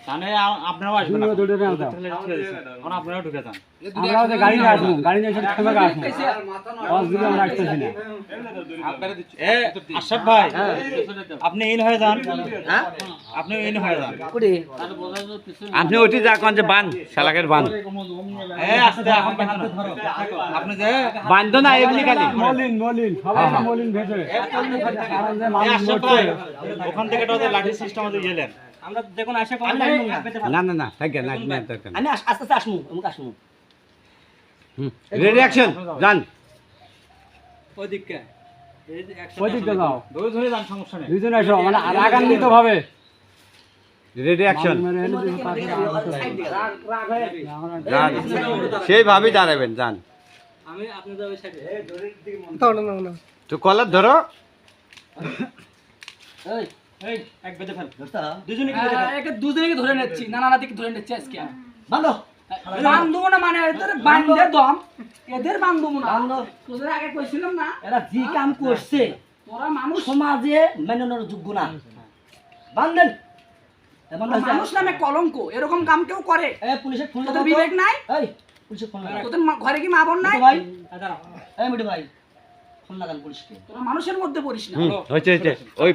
তাহলে আপনারাও আসবেন না আপনারাও ঢুকে যান আমরাও যে গাড়ি নিয়ে আসবো গাড়ি নিয়ে এসে থেমে আসবো পাঁচ দিকে আমরা আসতেছি না আশরাফ ভাই আপনি ইন হয়ে যান আপনি ইন হয়ে যান আপনি ওইটি যা কোন যে বান শালাকের বান আস্তে এখন আপনি যে বান্ধ না এমনি খালি মলিন সবাই মলিন ভেতরে আশরাফ ভাই ওখান থেকে তো লাঠি সিস্টেম আমাদের গেলেন আমরা দেখুন আশা করি না না না থাকে না না দরকার আমি আস্তে আস্তে আসমু আমি আসমু রেডি অ্যাকশন জান ওদিকে ওই দিকটা যাও ধরে ধরে যান সমস্যা নেই দুইজন আসো মানে রাগান্বিত ভাবে রেডি অ্যাকশন জান সেইভাবেই দাঁড়াবেন জান আমি আপনাদের ওই সাইডে তো কলার ধরো এই এই এক বেঁধে ফেল দুজনে কি বেঁধে ফেল একে দুজনেকে ধরে নিচ্ছি নানা দিকে ধরে নিচ্ছি আজকে বান্ধো বান্ধব না মানে এদের বান্ধে দম এদের বান্ধব না তোদের আগে কইছিলাম না এরা জি কাম করছে তোরা মানুষ সমাজে মেনে নেওয়ার যোগ্য না বান্ধেন মানুষ নামে কলঙ্ক এরকম কাম কেউ করে এই পুলিশের ফোন তোদের বিবেক নাই এই পুলিশের ফোন লাগা তোদের ঘরে কি মা বোন নাই ভাই দাঁড়াও এই মিঠু ভাই ফোন লাগান পুলিশকে তোরা মানুষের মধ্যে পড়িস না হয়েছে ওই